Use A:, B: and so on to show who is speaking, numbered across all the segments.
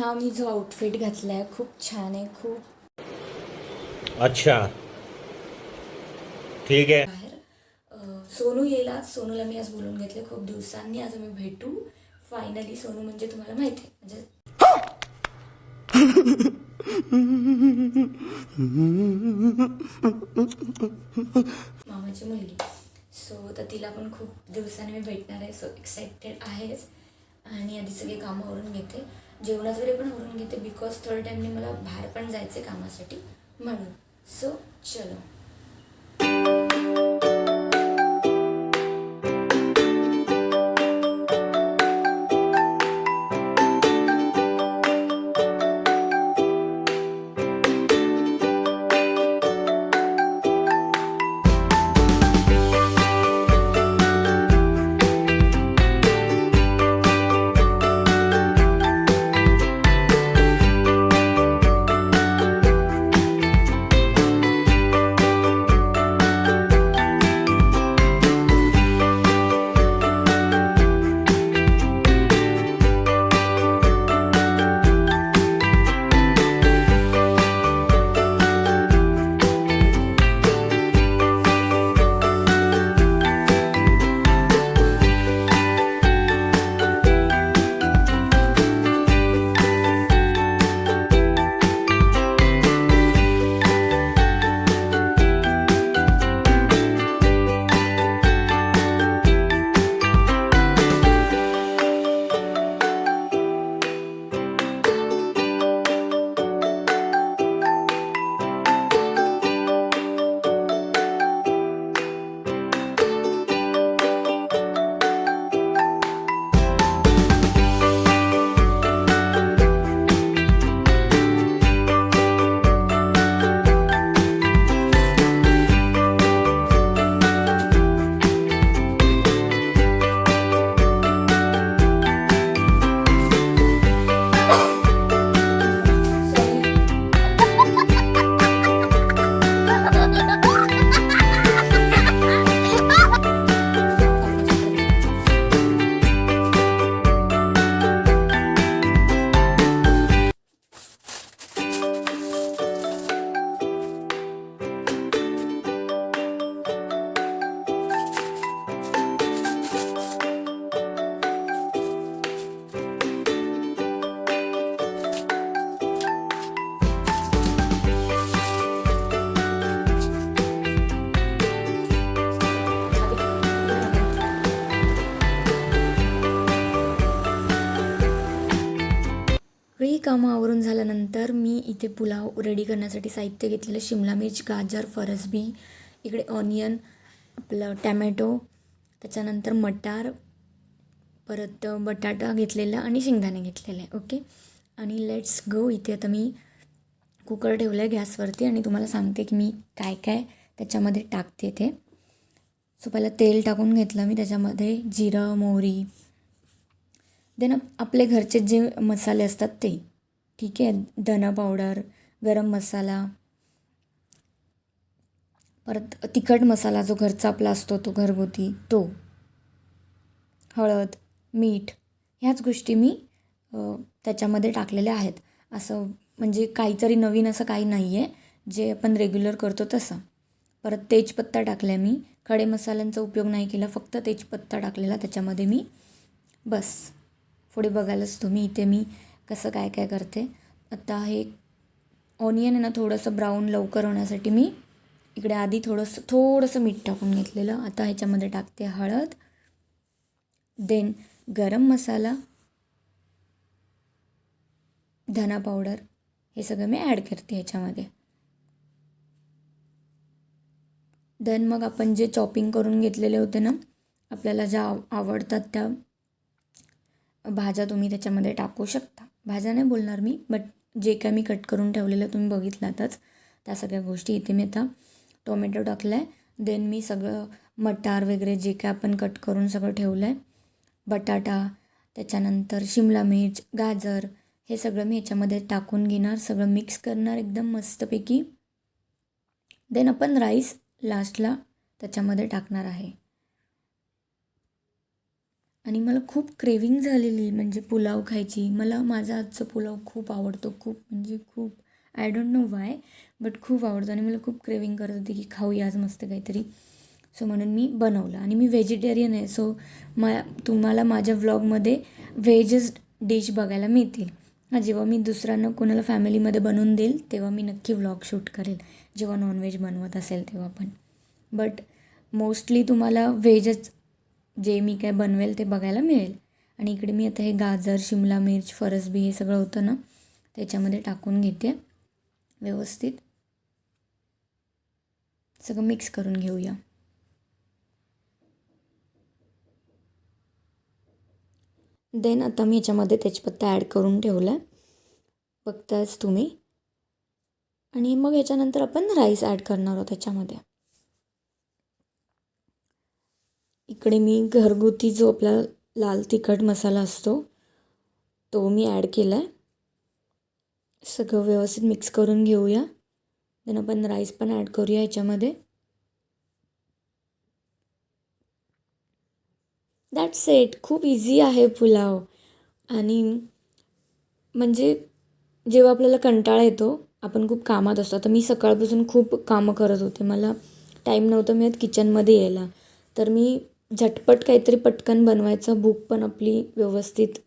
A: हा मी जो आउटफिट घातलाय खूप छान आहे. खूप
B: अच्छा, ठीक है.
A: बाहेर सोनू येईल आज. सोनूला मी आज बोलून घेतले खूप दिवसांनी. आज आम्ही भेटू फायनली. सोनू म्हणजे तुम्हाला माहिती आहे, म्हणजे मामाची मुलगी. सो तर तिला पण खूप दिवसांनी मी भेटणार आहे. सो एक्साइटेड आहेच. आणि आधी सगळे कामं आवरून घेते, जेवणाच वगैरे पण आवरून घेते, बिकॉज थर्ड टाईमने मला बाहेर पण जायचं आहे कामासाठी म्हणून. सो चलो. सगळी कामं आवरून झाल्यानंतर मी इथे पुलाव रेडी करण्यासाठी साहित्य घेतलेलं. शिमला मिर्च, गाजर, फरसबी, इकडे ऑनियन, आपलं टॅमॅटो, त्याच्यानंतर मटार, परत बटाटा घेतलेला आणि शेंगदाणे घेतलेले. ओके. आणि लेट्स गो. इथे आता मी कुकर ठेवलं आहे गॅसवरती आणि तुम्हाला सांगते की मी काय काय त्याच्यामध्ये टाकते ते. सो पहिलं तेल टाकून घेतलं मी, त्याच्यामध्ये जिरं, मोहरी, देन आपले घरचे जे मसाले असतात ते. ठीक आहे. धना पावडर, गरम मसाला, परत तिखट मसाला जो घरचा आपला असतो तो घरगुती तो, हळद, मीठ, ह्याच गोष्टी मी त्याच्यामध्ये टाकलेल्या आहेत. असं म्हणजे काहीतरी नवीन असं काही नाही आहे, जे आपण रेग्युलर करतो तसं. परत तेजपत्ता टाकला मी. खडे मसाल्यांचा उपयोग नाही केला, फक्त तेजपत्ता टाकलेला त्याच्यामध्ये मी. बस. पुढे बघायलाच तुम्ही इथे मी कसं काय काय करते. आता हे ऑनियन आहे ना, थोडंसं ब्राऊन लवकर होण्यासाठी मी इकडे आधी थोडंसं मीठ टाकून घेतलेलं. आता ह्याच्यामध्ये टाकते हळद, देन गरम मसाला, धना पावडर, हे सगळं मी ॲड करते ह्याच्यामध्ये. देन मग आपण जे चॉपिंग करून घेतलेले होते ना, आपल्याला ज्या आवडतात त्या भाज्या तुम्ही त्याच्यामध्ये टाकू शकता. भाज्या नाही बोलणार मी, बट जे काय मी कट करून ठेवलेलं तुम्ही बघितलातच त्या सगळ्या गोष्टी. इथे मी आता टोमॅटो टाकला आहे. देन मी सगळं मटार वगैरे जे काय आपण कट करून सगळं ठेवलं आहे, बटाटा, त्याच्यानंतर शिमला मिर्च, गाजर, हे सगळं मी ह्याच्यामध्ये टाकून घेणार. सगळं मिक्स करणार एकदम मस्तपैकी. देन आपण राईस लास्टला त्याच्यामध्ये टाकणार आहे. आणि मला खूप क्रेविंग झालेली म्हणजे पुलाव खायची. मला माझा हातचा पुलाव खूप आवडतो, खूप म्हणजे खूप. I don't know Y, but खूप आवडतो आणि मला खूप क्रेविंग करत होती की खाऊया आज मस्त काहीतरी. सो म्हणून मी बनवलं आणि मी व्हेजिटेरियन आहे. सो तुम्हाला माझ्या व्लॉगमध्ये व्हेजच डिश बघायला मिळतील. हां, जेव्हा मी दुसऱ्यांना कोणाला फॅमिलीमध्ये बनवून देईल तेव्हा मी नक्की व्लॉग शूट करेल, जेव्हा नॉनव्हेज बनवत असेल तेव्हा पण. बट मोस्टली तुम्हाला व्हेजच जे मी काय बनवेल ते बघायला मिळेल. आणि इकडे मी आता हे गाजर, शिमला मिर्च, फरसबी हे सगळं होतं ना त्याच्यामध्ये टाकून घेते. व्यवस्थित सगळं मिक्स करून घेऊया. देन आता मी याच्यामध्ये तेजपत्ता ॲड करून ठेवला आहे, बघताच तुम्ही. आणि मग याच्यानंतर आपण राईस ॲड करणार आहोत त्याच्यामध्ये. इकडे मी घरगुती जो आपला लाल तिखट मसाला असतो तो मी ॲड केला आहे. सगळं व्यवस्थित मिक्स करून घेऊया. देन आपण राईस पण ॲड करूया याच्यामध्ये. That's it. खूप इझी आहे पुलाव. आणि म्हणजे जेव्हा आपल्याला कंटाळा येतो, आपण खूप कामात असतो. आता मी सकाळपासून खूप कामं करत होते, मला टाईम नव्हता मिळत किचनमध्ये यायला. तर मी झटपट काहीतरी पटकन बनवायचं, भूक पण आपली व्यवस्थित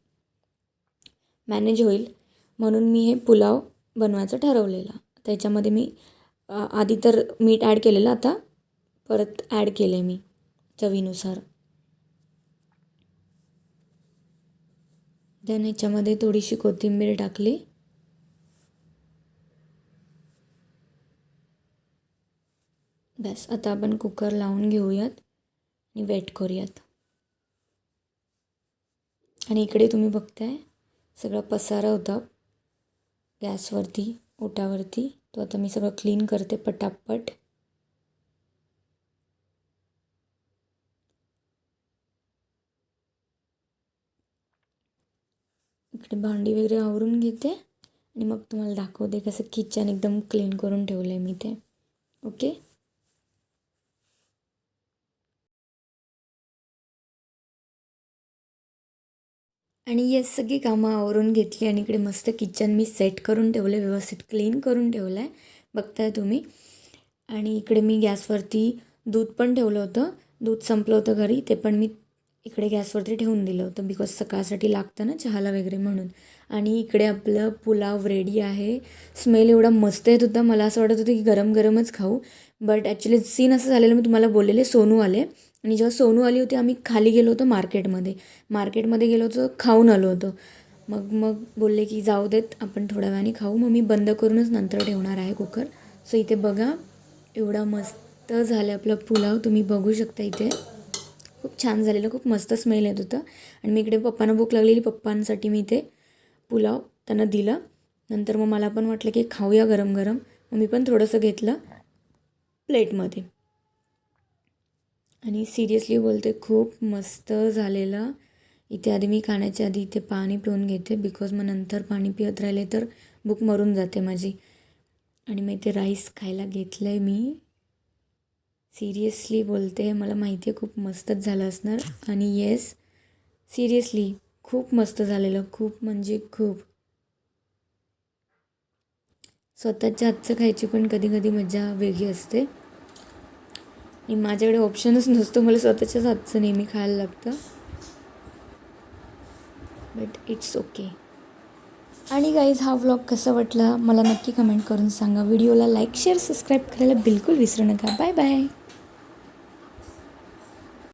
A: मॅनेज होईल म्हणून मी हे पुलाव बनवायचं ठरवलेलं. त्याच्यामध्ये मी आधी तर मीठ ॲड केलेलं, आता परत ॲड केले मी चवीनुसार. देन ह्याच्यामध्ये थोडीशी कोथिंबीर टाकली. बस आता आपण कुकर लावून घेऊयात आणि वेट करूयात. आणि इकडे तुम्ही बघताय सगळा पसारा होता गॅसवरती, ओटावरती. तो आता मी सगळं क्लीन करते पटापट. इकडे भांडी वगैरे आवरून घेते आणि मग तुम्हाला दाखवते कसं किचन एकदम क्लीन करून ठेवलं आहे मी ते. ओके. आणि येस, सगळी कामं आवरून घेतली आणि इकडे मस्त किचन मी सेट करून ठेवलं आहे, व्यवस्थित क्लीन करून ठेवलं आहे, बघताय तुम्ही. आणि इकडे मी गॅसवरती दूध पण ठेवलं होतं. दूध संपलं होतं घरी, ते पण मी इकडे गॅसवरती ठेवून दिलं होतं बिकॉज सकाळसाठी लागतं ना चहाला वगैरे म्हणून. आणि इकडे आपलं पुलाव रेडी आहे. स्मेल एवढा मस्त येत होता, मला असं वाटत होतं की गरम गरमच खाऊ. बट ॲक्च्युली सीन असं झालेलं, मी तुम्हाला बोललेले सोनू आले. आणि जेव्हा सोनू आली होती आम्ही खाली गेलो होतो मार्केटमध्ये गेलो होतो, खाऊन आलो होतो. मग बोलले की जाऊ देत, आपण थोड्या वेळाने खाऊ. मग मी बंद करूनच नंतर ठेवणार आहे कुकर. सो इथे बघा एवढा मस्त झालं आपला पुलाव, तुम्ही बघू शकता इथे. खूप छान झालेलं, खूप मस्त स्मेल येत होतं. आणि मी इकडे पप्पांना भूक लागलेली, पप्पांसाठी मी इथे पुलाव त्यांना दिला. नंतर मग मला पण वाटलं की खाऊया गरम गरम, मग मी पण थोडंसं घेतलं प्लेटमध्ये. आणि सिरियसली बोलते खूप मस्त झालेलं. इथे आधी मी खाण्याच्या आधी इथे पाणी पिऊन घेते बिकॉज मग नंतर पाणी पित राहिले तर भूक मरून जाते माझी. आणि मग इथे राईस खायला घेतलं आहे मी. सिरियसली बोलते, मला माहिती आहे खूप मस्तच झालं असणार. आणि येस, सिरियसली खूप मस्त झालेलं, खूप म्हणजे खूप. स्वतःच्या हातचं खायची पण कधी कधी मजा वेगळी असते. आणि माझ्याकडे ऑप्शनच नसतो, मला स्वतःच्याच हातचं नेहमी खायला लागतं. But it's okay. आणि गाईज, हा व्लॉग कसा वाटला मला नक्की कमेंट करून सांगा. व्हिडिओला लाईक, शेअर, सबस्क्राईब करायला बिलकुल विसरू नका. Bye bye.